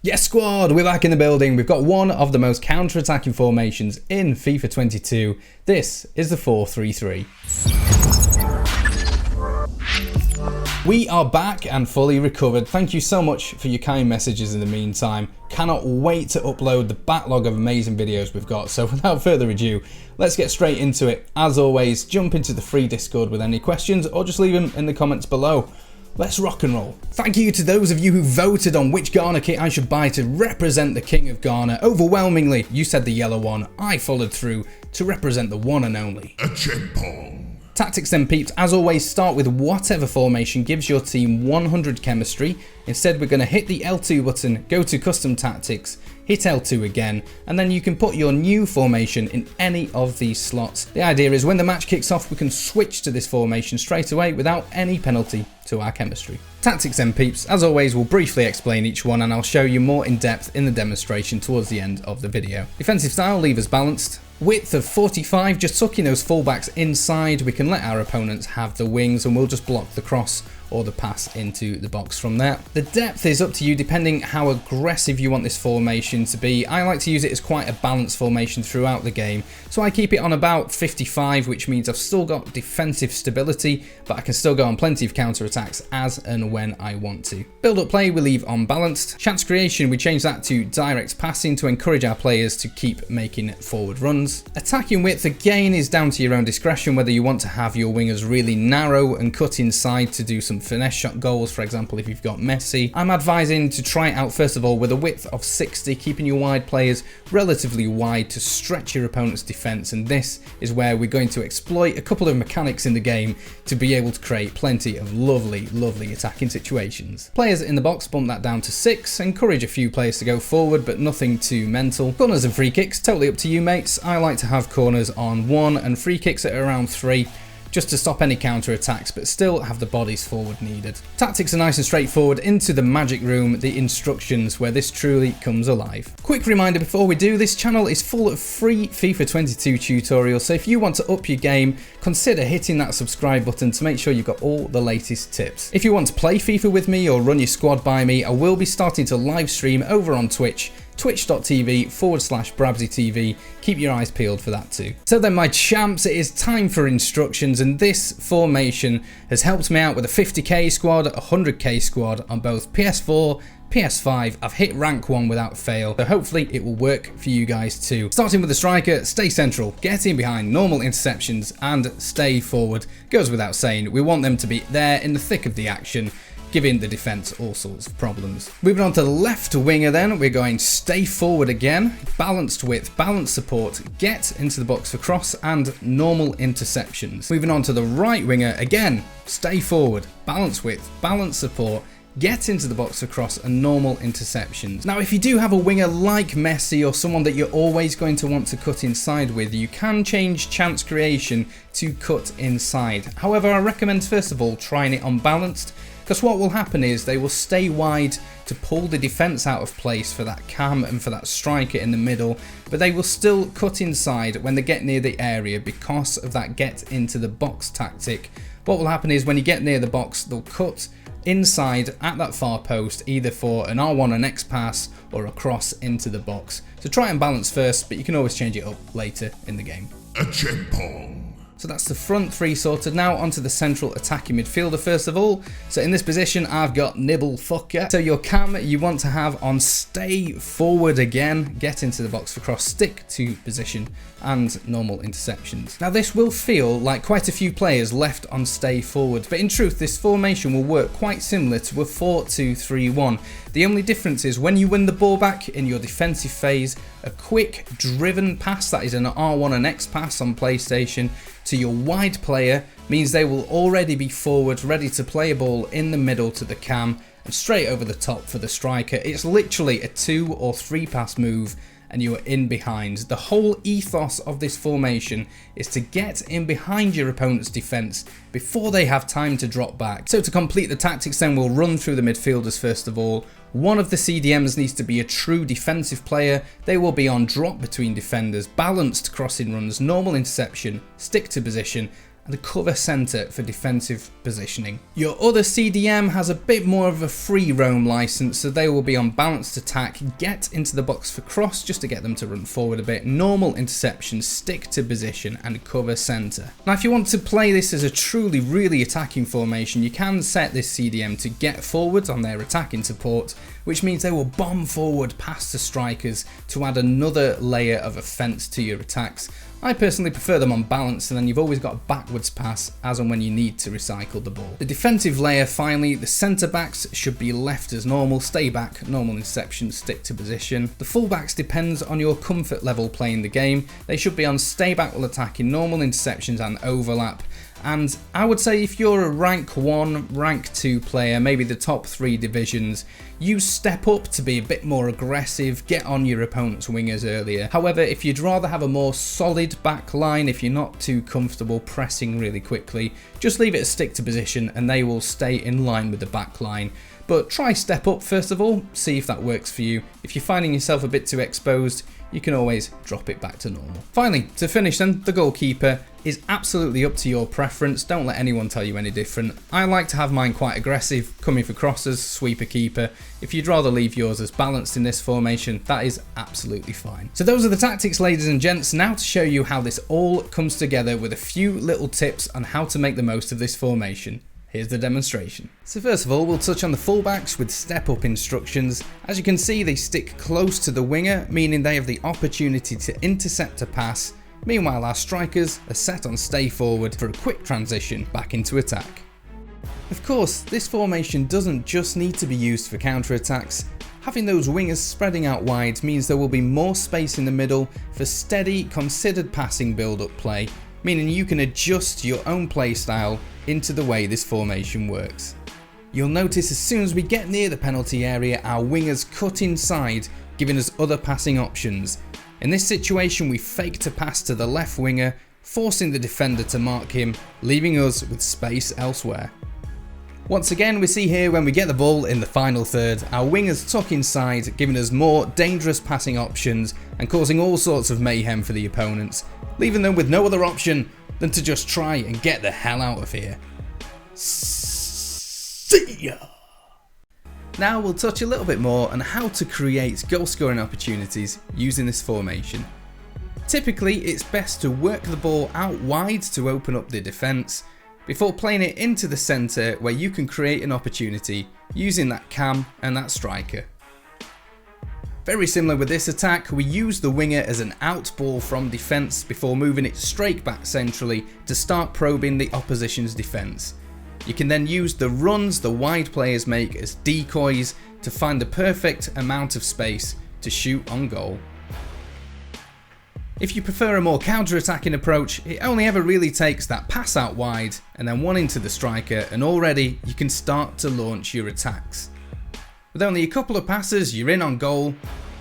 Yes squad, we're back in the building. We've got one of the most counter-attacking formations in FIFA 22. This is the 4-3-3. We are back and fully recovered. Thank you so much for your kind messages in the meantime. Cannot wait to upload the backlog of amazing videos we've got. So without further ado, let's get straight into it. As always, jump into the free Discord with any questions or just leave them in the comments below. Let's rock and roll. Thank you to those of you who voted on which Ghana kit I should buy to represent the King of Ghana. Overwhelmingly, you said the yellow one. I followed through to represent the one and only Achimpong. Tactics then peeps, as always, start with whatever formation gives your team 100 chemistry. Instead, we're going to hit the L2 button, go to custom tactics, hit L2 again, and then you can put your new formation in any of these slots. The idea is when the match kicks off, we can switch to this formation straight away without any penalty to our chemistry. Tactics then peeps, as always, we'll briefly explain each one and I'll show you more in depth in the demonstration towards the end of the video. Defensive style, leave us balanced. Width of 45, just tucking those fullbacks inside. We can let our opponents have the wings and we'll just block the cross or the pass into the box from there. The depth is up to you depending how aggressive you want this formation to be. I like to use it as quite a balanced formation throughout the game, so I keep it on about 55, which means I've still got defensive stability, but I can still go on plenty of counter attacks as and when I want to. Build up play we leave on balanced. Chance creation we change that to direct passing to encourage our players to keep making forward runs. Attacking width again is down to your own discretion, whether you want to have your wingers really narrow and cut inside to do some finesse shot goals, for example if you've got Messi. I'm advising to try it out first of all with a width of 60, keeping your wide players relatively wide to stretch your opponent's defence, and this is where we're going to exploit a couple of mechanics in the game to be able to create plenty of lovely attacking situations. Players in the box, bump that down to 6, encourage a few players to go forward but nothing too mental. Corners and free kicks, totally up to you mates. I like to have corners on 1 and free kicks at around 3. Just to stop any counter attacks but still have the bodies forward needed. Tactics are nice and straightforward. Into the magic room, the instructions where this truly comes alive. Quick reminder before we do, this channel is full of free FIFA 22 tutorials, so if you want to up your game, consider hitting that subscribe button to make sure you've got all the latest tips. If you want to play FIFA with me or run your squad by me, I will be starting to live stream over on Twitch, twitch.tv/BrabbsyTV. Keep your eyes peeled for that too. So then my champs, it is time for instructions, and this formation has helped me out with a 50k squad, a 100k squad on both PS4, PS5. I've hit rank 1 without fail, so hopefully it will work for you guys too. Starting with the striker, stay central, get in behind normal interceptions and stay forward. Goes without saying, we want them to be there in the thick of the action, giving the defense all sorts of problems. Moving on to the left winger then, we're going stay forward again, balanced width, balanced support, get into the box for cross and normal interceptions. Moving on to the right winger, again, stay forward, balanced width, balanced support, get into the box for cross and normal interceptions. Now if you do have a winger like Messi or someone that you're always going to want to cut inside with, you can change chance creation to cut inside. However, I recommend first of all trying it on balanced, because what will happen is they will stay wide to pull the defence out of place for that cam and for that striker in the middle, but they will still cut inside when they get near the area because of that get into the box tactic. What will happen is when you get near the box, they'll cut inside at that far post, either for an R1 and X pass or a cross into the box. So try and balance first, but you can always change it up later in the game. Achimpong. So that's the front three sorted. Now onto the central attacking midfielder first of all. So in this position I've got Nibble Fucker. So your cam you want to have on stay forward again, get into the box for cross, stick to position and normal interceptions. Now this will feel like quite a few players left on stay forward, but in truth this formation will work quite similar to a 4-2-3-1. The only difference is when you win the ball back in your defensive phase, a quick driven pass, that is an R1 and X pass on PlayStation, to your wide player means they will already be forward, ready to play a ball in the middle to the cam and straight over the top for the striker. It's literally a 2 or 3 pass move and you are in behind. The whole ethos of this formation is to get in behind your opponent's defence before they have time to drop back. So to complete the tactics then, we'll run through the midfielders first of all. One of the CDMs needs to be a true defensive player. They will be on drop between defenders, balanced crossing runs, normal interception, stick to position and a cover centre for defensive positioning. Your other CDM has a bit more of a free roam license, so they will be on balanced attack, get into the box for cross just to get them to run forward a bit, normal interception, stick to position and cover centre. Now if you want to play this as a truly really attacking formation, you can set this CDM to get forward on their attacking support, which means they will bomb forward past the strikers to add another layer of offence to your attacks. I personally prefer them on balance, and then you've always got a backwards pass as and when you need to recycle the ball. The defensive layer, finally, the centre backs should be left as normal, stay back, normal interception, stick to position. The full backs depends on your comfort level playing the game. They should be on stay back while attacking, normal interceptions and overlap. And I would say if you're a rank 1, rank 2 player, maybe the top 3 divisions, you step up to be a bit more aggressive, get on your opponent's wingers earlier. However, if you'd rather have a more solid back line, if you're not too comfortable pressing really quickly, just leave it as stick to position and they will stay in line with the back line. But try step up first of all, see if that works for you. If you're finding yourself a bit too exposed, you can always drop it back to normal. Finally, to finish then, the goalkeeper is absolutely up to your preference. Don't let anyone tell you any different. I like to have mine quite aggressive, coming for crosses, sweeper keeper. If you'd rather leave yours as balanced in this formation, that is absolutely fine. So those are the tactics, ladies and gents. Now to show you how this all comes together with a few little tips on how to make the most of this formation. Here's the demonstration. So first of all, we'll touch on the fullbacks with step up instructions. As you can see, they stick close to the winger, meaning they have the opportunity to intercept a pass. Meanwhile, our strikers are set on stay forward for a quick transition back into attack. Of course, this formation doesn't just need to be used for counter-attacks. Having those wingers spreading out wide means there will be more space in the middle for steady, considered passing build-up play, meaning you can adjust your own play style into the way this formation works. You'll notice as soon as we get near the penalty area, our wingers cut inside, giving us other passing options. In this situation, we fake to pass to the left winger, forcing the defender to mark him, leaving us with space elsewhere. Once again, we see here when we get the ball in the final third, our wingers tuck inside, giving us more dangerous passing options and causing all sorts of mayhem for the opponents, leaving them with no other option than to just try and get the hell out of here. See ya! Now we'll touch a little bit more on how to create goal scoring opportunities using this formation. Typically, it's best to work the ball out wide to open up the defence, before playing it into the centre where you can create an opportunity using that cam and that striker. Very similar with this attack, we use the winger as an out ball from defence before moving it straight back centrally to start probing the opposition's defence. You can then use the runs the wide players make as decoys to find the perfect amount of space to shoot on goal. If you prefer a more counter-attacking approach, it only ever really takes that pass out wide and then one into the striker, and already you can start to launch your attacks. With only a couple of passes, you're in on goal,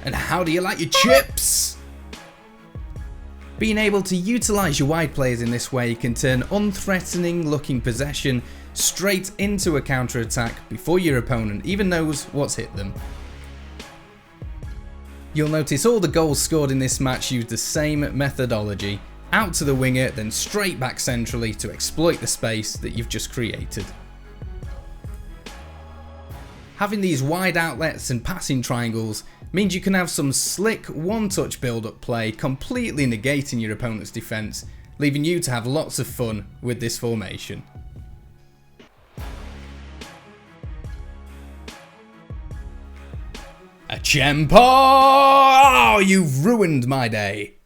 and how do you like your chips? Being able to utilise your wide players in this way can turn unthreatening looking possession straight into a counter-attack before your opponent even knows what's hit them. You'll notice all the goals scored in this match use the same methodology, out to the winger then straight back centrally to exploit the space that you've just created. Having these wide outlets and passing triangles means you can have some slick one-touch build-up play, completely negating your opponent's defence, leaving you to have lots of fun with this formation. A Champo! Oh, you've ruined my day.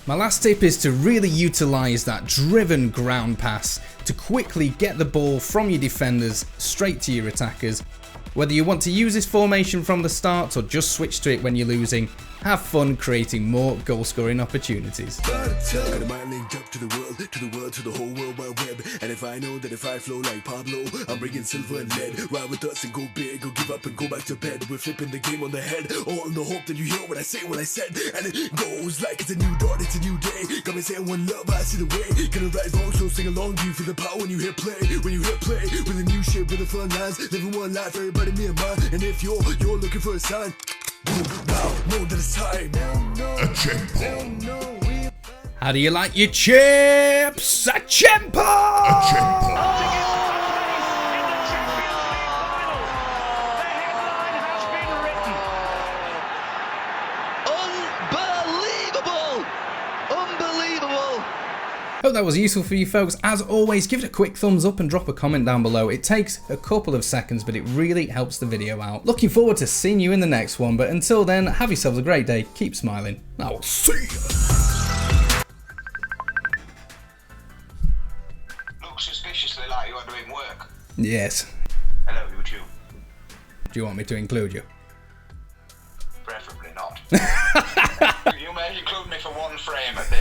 My last tip is to really utilise that driven ground pass to quickly get the ball from your defenders straight to your attackers. Whether you want to use this formation from the start or just switch to it when you're losing, have fun creating more goal scoring opportunities. Got a mind linked up to the world, to the whole world wide web. And if I know that if I flow like Pablo, I'm bringing silver and lead. Ride with us and go big, or give up and go back to bed. We're flipping the game on the head, all in the hope that you hear what I say, what I said. And it goes like it's a new dawn, it's a new day. Got me saying one love, I see the way. Gonna rise long, so sing along. Do you feel the power when you hit play? When you hit play, with a new shit, with the fun lines. Living one life, everybody me and mine. And if you're looking for a sign, now know that it's time. A Champo. How do you like your chips? A Champa! Hope that was useful for you folks. As always, give it a quick thumbs up and drop a comment down below. It takes a couple of seconds, but it really helps the video out. Looking forward to seeing you in the next one, but until then, have yourselves a great day, keep smiling, I will see you. Look suspiciously like you are doing work. Yes. Hello, you two. Do you want me to include you? Preferably not. You may include me for one frame at this.